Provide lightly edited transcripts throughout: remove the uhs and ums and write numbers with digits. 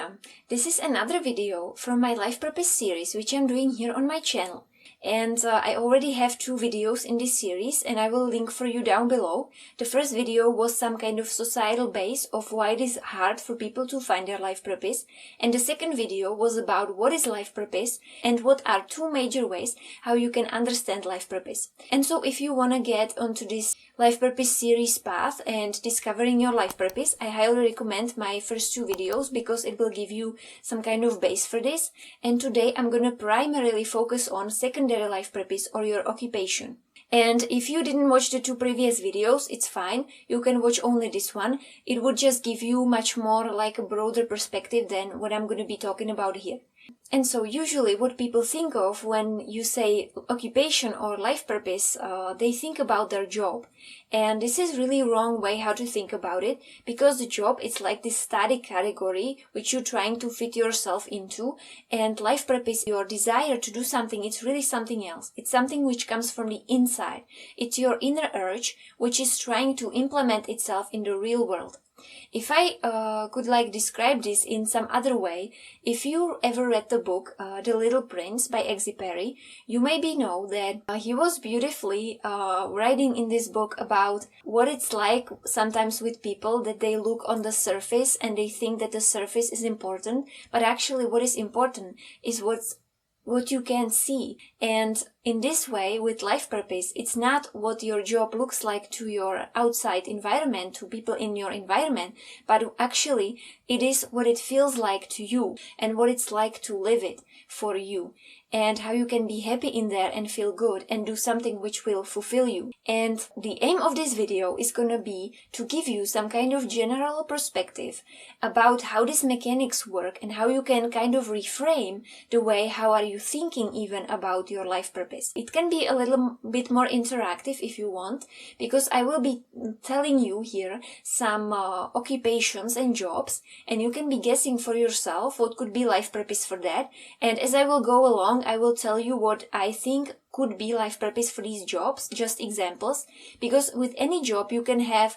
welcome. This is another video from my Life Purpose series which I'm doing here on my channel. And I already have 2 videos in this series and I will link for you down below. The first video was some kind of societal base of why it is hard for people to find their life purpose. And the second video was about what is life purpose and what are 2 major ways how you can understand life purpose. And so if you want to get onto this life purpose series path and discovering your life purpose, I highly recommend my first 2 videos because it will give you some kind of base for this. And today I'm going to primarily focus on secondary life purpose or your occupation. And if you didn't watch the 2 previous videos, it's fine. You can watch only this one. It would just give you much more like a broader perspective than what I'm going to be talking about here. And so usually what people think of when you say occupation or life purpose, they think about their job. And this is really wrong way how to think about it, because the job is like this static category which you're trying to fit yourself into, and life purpose, your desire to do something, it's really something else. It's something which comes from the inside. It's your inner urge which is trying to implement itself in the real world. If I could describe this in some other way, if you ever read the book The Little Prince by Exupéry, you maybe know that he was beautifully writing in this book about what it's like sometimes with people, that they look on the surface and they think that the surface is important, but actually what is important is what you can see. And in this way, with life purpose, it's not what your job looks like to your outside environment, to people in your environment, but actually it is what it feels like to you and what it's like to live it for you, and how you can be happy in there and feel good and do something which will fulfill you. And the aim of this video is gonna be to give you some kind of general perspective about how these mechanics work and how you can kind of reframe the way how are you thinking even about your life purpose. It can be a little bit more interactive if you want, because I will be telling you here some occupations and jobs, and you can be guessing for yourself what could be life purpose for that. And as I will go along, I will tell you what I think could be life purpose for these jobs, just examples, because with any job you can have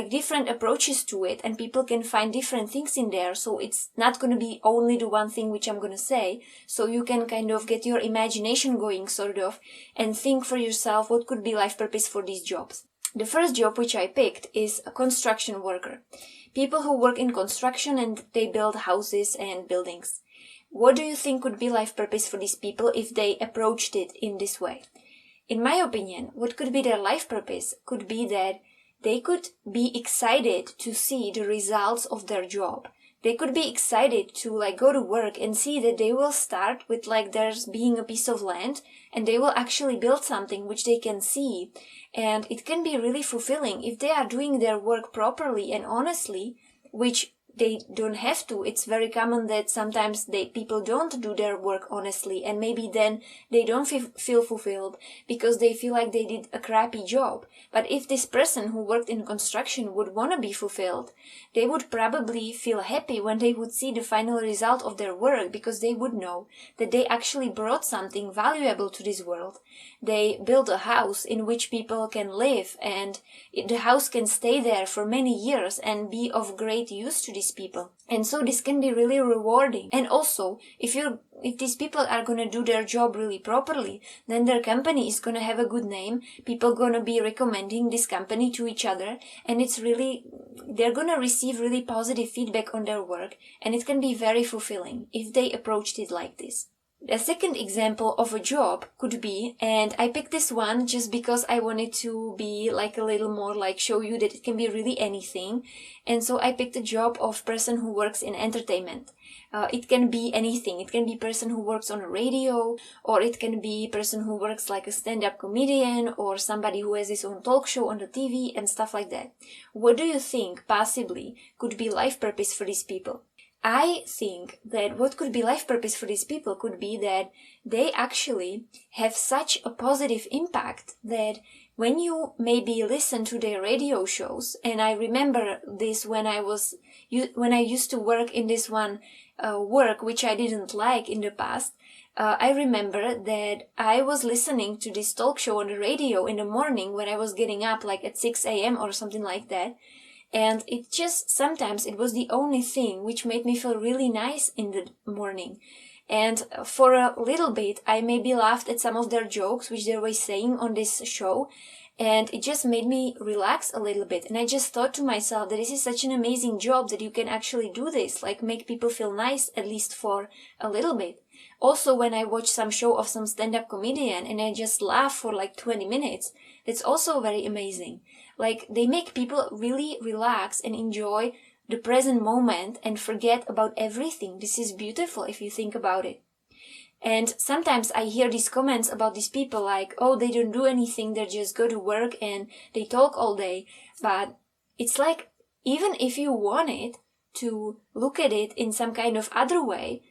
different approaches to it and people can find different things in there, so it's not going to be only the one thing which I'm going to say, so you can kind of get your imagination going sort of and think for yourself what could be life purpose for these jobs. The first job which I picked is a construction worker. People who work in construction and they build houses and buildings. What do you think could be life purpose for these people if they approached it in this way? In my opinion, what could be their life purpose could be that they could be excited to see the results of their job. They could be excited to go to work and see that they will start with there's being a piece of land and they will actually build something which they can see. And it can be really fulfilling if they are doing their work properly and honestly, which they don't have to. It's very common that sometimes people don't do their work honestly, and maybe then they don't feel fulfilled because they feel like they did a crappy job. But if this person who worked in construction would want to be fulfilled, they would probably feel happy when they would see the final result of their work, because they would know that they actually brought something valuable to this world. They built a house in which people can live, and the house can stay there for many years and be of great use to these people. And so this can be really rewarding. And also, if these people are going to do their job really properly, then their company is going to have a good name. People going to be recommending this company to each other, and they're going to receive really positive feedback on their work, and it can be very fulfilling if they approached it like this. A second example of a job could be, and I picked this one just because I wanted to be a little more show you that it can be really anything. And so I picked a job of person who works in entertainment. It can be anything. It can be person who works on a radio, or it can be person who works like a stand-up comedian, or somebody who has his own talk show on the TV and stuff like that. What do you think possibly could be life purpose for these people? I think that what could be life purpose for these people could be that they actually have such a positive impact that when you maybe listen to their radio shows, and I remember this when I used to work in this one work which I didn't like in the past, I remember that I was listening to this talk show on the radio in the morning when I was getting up at 6 a.m. or something like that. And it just, sometimes it was the only thing which made me feel really nice in the morning. And for a little bit, I maybe laughed at some of their jokes which they were saying on this show. And it just made me relax a little bit. And I just thought to myself that this is such an amazing job that you can actually do this, like make people feel nice, at least for a little bit. Also, when I watch some show of some stand-up comedian and I just laugh for like 20 minutes, that's also very amazing. Like, they make people really relax and enjoy the present moment and forget about everything. This is beautiful if you think about it. And sometimes I hear these comments about these people like, oh, they don't do anything, they just go to work and they talk all day. But it's like, even if you wanted to look at it in some kind of other way,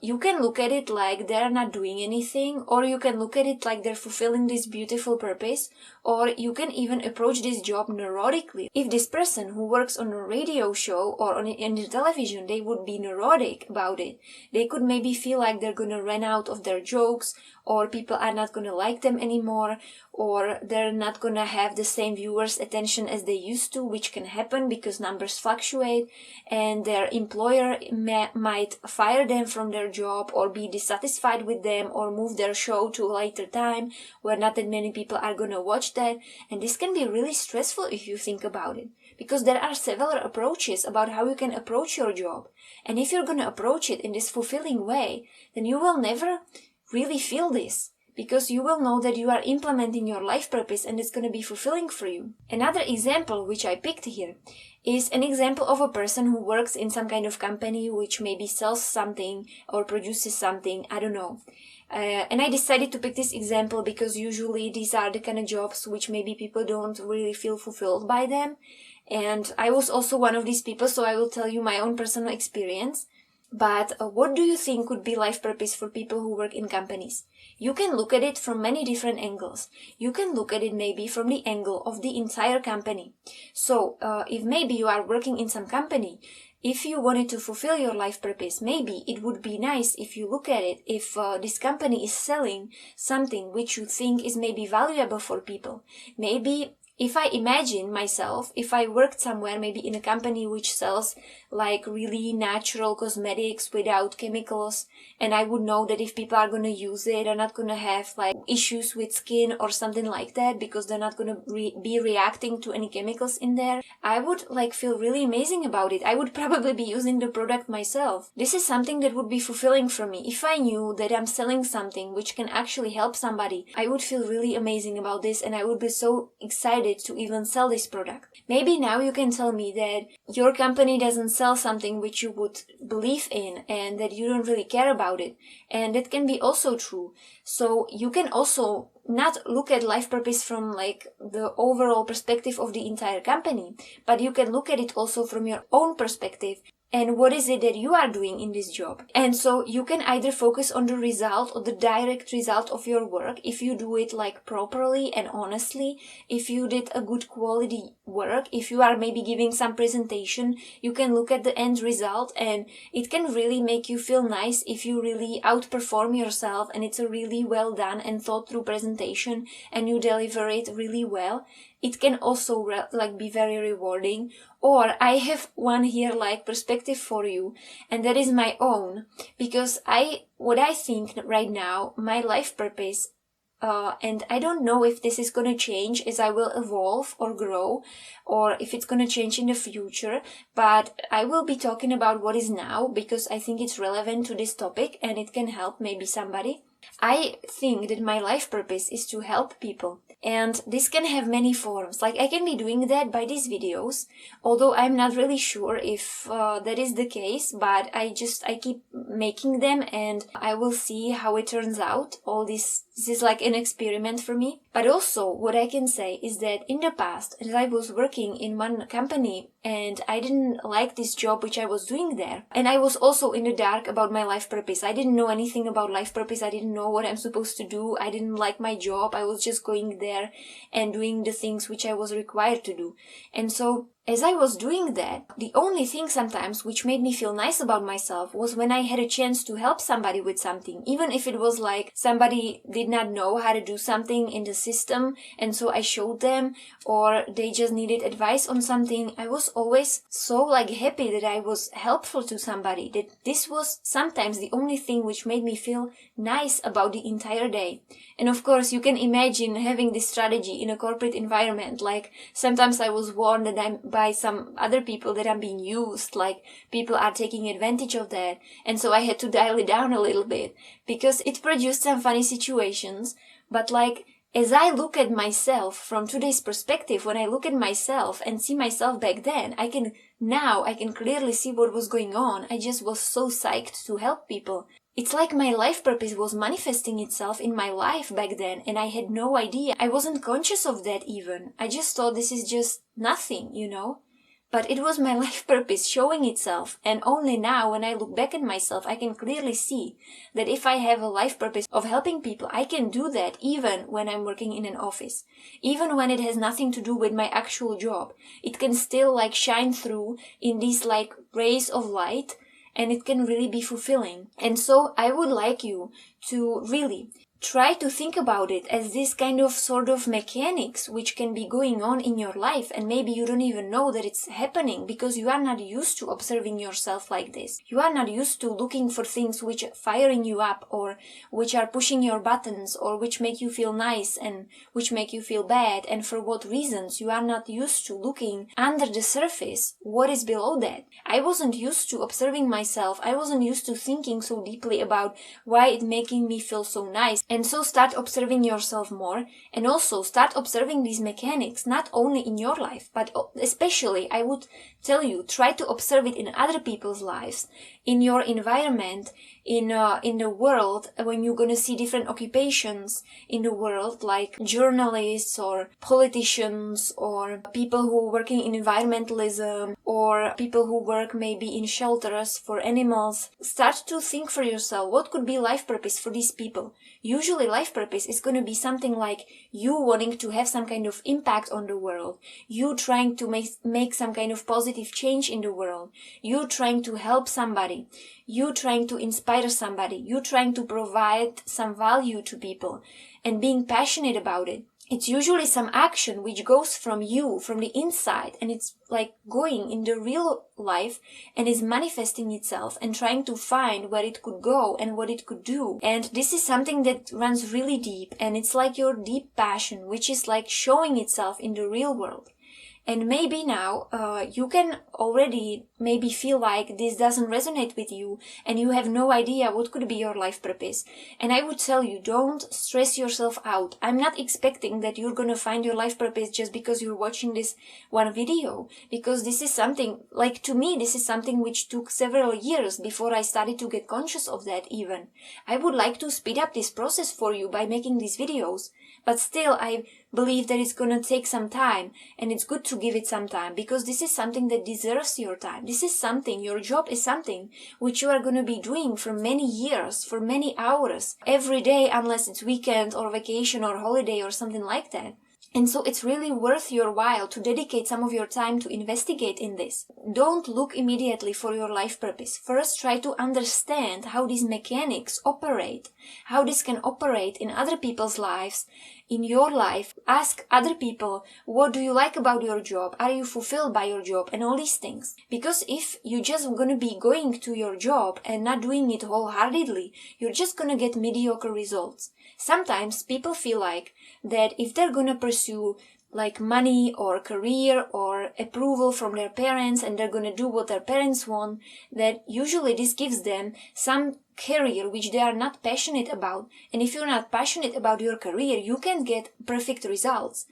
you can look at it like they're not doing anything, or you can look at it like they're fulfilling this beautiful purpose, or you can even approach this job neurotically. If this person who works on a radio show or in the television, they would be neurotic about it. They could maybe feel like they're gonna run out of their jokes, or people are not gonna like them anymore, or they're not gonna have the same viewers' attention as they used to, which can happen because numbers fluctuate, and their employer might fire them from their job or be dissatisfied with them or move their show to a later time where not that many people are gonna watch that. And this can be really stressful if you think about it, because there are several approaches about how you can approach your job. And if you're gonna approach it in this fulfilling way, then you will never really feel this, because you will know that you are implementing your life purpose and it's going to be fulfilling for you. Another example which I picked here is an example of a person who works in some kind of company which maybe sells something or produces something, I don't know. And I decided to pick this example because usually these are the kind of jobs which maybe people don't really feel fulfilled by them. And I was also one of these people, so I will tell you my own personal experience. But what do you think would be life purpose for people who work in companies? You can look at it from many different angles. You can look at it maybe from the angle of the entire company. So if maybe you are working in some company, if you wanted to fulfill your life purpose, maybe it would be nice if you look at it, if this company is selling something which you think is maybe valuable for people. Maybe if I imagine myself, if I worked somewhere, maybe in a company which sells like really natural cosmetics without chemicals, and I would know that if people are going to use it, they're not going to have like issues with skin or something like that because they're not going to be reacting to any chemicals in there, I would like feel really amazing about it. I would probably be using the product myself. This is something that would be fulfilling for me. If I knew that I'm selling something which can actually help somebody, I would feel really amazing about this and I would be so excited to even sell this product. Maybe now you can tell me that your company doesn't sell something which you would believe in and that you don't really care about it. And that can be also true. So you can also not look at life purpose from like the overall perspective of the entire company, but you can look at it also from your own perspective. And what is it that you are doing in this job? And so you can either focus on the result or the direct result of your work if you do it like properly and honestly, if you did a good quality work, if you are maybe giving some presentation, you can look at the end result and it can really make you feel nice if you really outperform yourself and it's a really well done and thought through presentation and you deliver it really well. It can also be very rewarding. Or I have one here like perspective for you, and that is my own, because what I think right now, my life purpose, and I don't know if this is gonna change as I will evolve or grow, or if it's gonna change in the future, but I will be talking about what is now because I think it's relevant to this topic and it can help maybe somebody. I think that my life purpose is to help people. And this can have many forms. Like I can be doing that by these videos, although I'm not really sure if that is the case, but I keep making them and I will see how it turns out. This is like an experiment for me. But also what I can say is that in the past, as I was working in one company and I didn't like this job which I was doing there, and I was also in the dark about my life purpose. I didn't know anything about life purpose. I didn't know what I'm supposed to do. I didn't like my job. I was just going there and doing the things which I was required to do. And so as I was doing that, the only thing sometimes which made me feel nice about myself was when I had a chance to help somebody with something, even if it was like somebody did not know how to do something in the system and so I showed them, or they just needed advice on something. I was always so like happy that I was helpful to somebody, that this was sometimes the only thing which made me feel nice about the entire day. And of course you can imagine having this strategy in a corporate environment. Like sometimes I was warned that I'm by some other people that I'm being used, like people are taking advantage of that. And so I had to dial it down a little bit because it produced some funny situations. But like, as I look at myself from today's perspective, when I look at myself and see myself back then, I can clearly see what was going on. I just was so psyched to help people. It's like my life purpose was manifesting itself in my life back then, and I had no idea. I wasn't conscious of that even. I just thought this is just nothing, But it was my life purpose showing itself, and only now when I look back at myself, I can clearly see that if I have a life purpose of helping people, I can do that even when I'm working in an office. Even when it has nothing to do with my actual job. It can still like shine through in these like rays of light, and it can really be fulfilling. And so I would like you to really try to think about it as this kind of sort of mechanics which can be going on in your life, and maybe you don't even know that it's happening because you are not used to observing yourself like this. You are not used to looking for things which are firing you up, or which are pushing your buttons, or which make you feel nice and which make you feel bad, and for what reasons. You are not used to looking under the surface what is below that. I wasn't used to observing myself. I wasn't used to thinking so deeply about why it's making me feel so nice. And so start observing yourself more, and also start observing these mechanics, not only in your life, but especially, I would tell you, try to observe it in other people's lives, in your environment, in the world, when you're gonna see different occupations in the world, like journalists or politicians or people who are working in environmentalism or people who work maybe in shelters for animals. Start to think for yourself, what could be life purpose for these people? Usually life purpose is going to be something like you wanting to have some kind of impact on the world, you trying to make some kind of positive change in the world, you trying to help somebody, you trying to inspire somebody, you trying to provide some value to people and being passionate about it. It's usually some action which goes from you, from the inside, and it's like going in the real life and is manifesting itself and trying to find where it could go and what it could do. And this is something that runs really deep, and it's like your deep passion, which is like showing itself in the real world. And maybe now you can already maybe feel like this doesn't resonate with you and you have no idea what could be your life purpose. And I would tell you, don't stress yourself out. I'm not expecting that you're going to find your life purpose just because you're watching this one video, because this is something, like to me, this is something which took several years before I started to get conscious of that even. I would like to speed up this process for you by making these videos, but still I believe that it's going to take some time, and it's good to give it some time, because this is something that deserves your time. This is something, your job is something which you are going to be doing for many years, for many hours, every day, unless it's weekend or vacation or holiday or something like that. And so it's really worth your while to dedicate some of your time to investigate in this. Don't look immediately for your life purpose. First, try to understand how these mechanics operate, how this can operate in other people's lives, in your life. Ask other people, what do you like about your job? Are you fulfilled by your job? And all these things. Because if you're just going to be going to your job and not doing it wholeheartedly, you're just going to get mediocre results. Sometimes people feel like that if they're going to pursue like money or career or approval from their parents, and they're going to do what their parents want, that usually this gives them some career which they are not passionate about. And if you're not passionate about your career, you can get perfect results.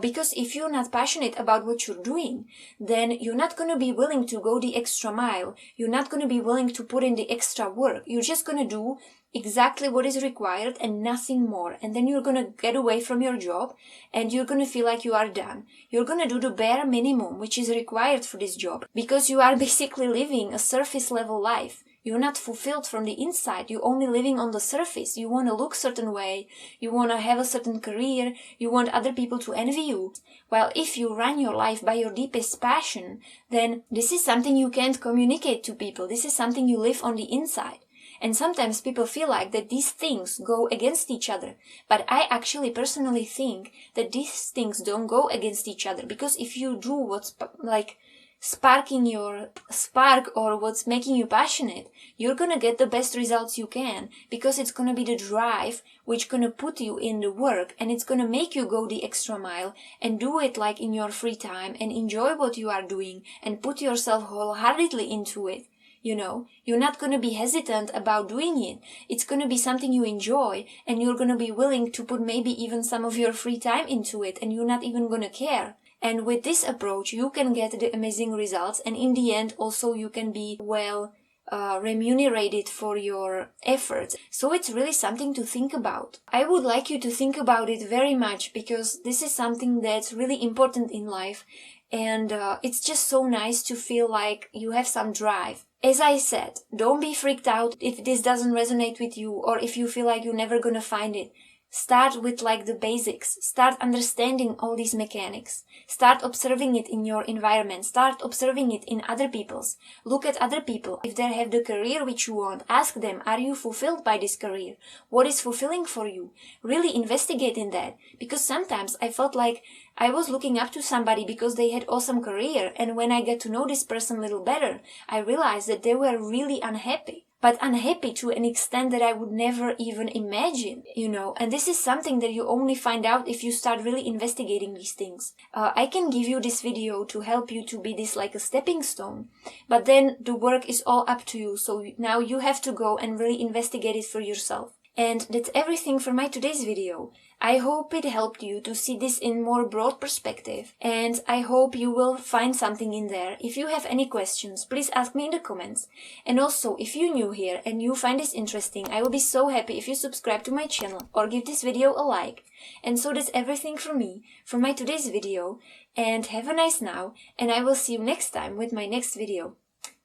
Because if you're not passionate about what you're doing, then you're not going to be willing to go the extra mile. You're not going to be willing to put in the extra work. You're just going to do exactly what is required and nothing more. And then you're going to get away from your job and you're going to feel like you are done. You're going to do the bare minimum which is required for this job, because you are basically living a surface level life. You're not fulfilled from the inside. You're only living on the surface. You want to look certain way. You want to have a certain career. You want other people to envy you. Well, if you run your life by your deepest passion, then this is something you can't communicate to people. This is something you live on the inside. And sometimes people feel like that these things go against each other. But I actually personally think that these things don't go against each other. Because if you do what's like sparking your spark or what's making you passionate, you're gonna get the best results you can, because it's gonna be the drive which gonna put you in the work, and it's gonna make you go the extra mile and do it like in your free time and enjoy what you are doing and put yourself wholeheartedly into it. You know, you're not gonna be hesitant about doing it. It's gonna be something you enjoy, and you're gonna be willing to put maybe even some of your free time into it, and you're not even gonna care. And with this approach, you can get the amazing results, and in the end, also you can be well remunerated for your efforts. So it's really something to think about. I would like you to think about it very much, because this is something that's really important in life, and it's just so nice to feel like you have some drive. As I said, don't be freaked out if this doesn't resonate with you, or if you feel like you're never gonna find it. Start with like the basics. Start understanding all these mechanics. Start observing it in your environment. Start observing it in other people's. Look at other people. If they have the career which you want, ask them, are you fulfilled by this career? What is fulfilling for you? Really investigate in that. Because sometimes I felt like I was looking up to somebody because they had awesome career, and when I get to know this person a little better, I realized that they were really unhappy. But unhappy to an extent that I would never even imagine, you know. And this is something that you only find out if you start really investigating these things. I can give you this video to help you to be this like a stepping stone, but then the work is all up to you. So now you have to go and really investigate it for yourself. And that's everything for my today's video. I hope it helped you to see this in more broad perspective, and I hope you will find something in there. If you have any questions, please ask me in the comments. And also, if you're new here and you find this interesting, I will be so happy if you subscribe to my channel or give this video a like. And so that's everything from me for my today's video, and have a nice now, and I will see you next time with my next video.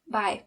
Bye.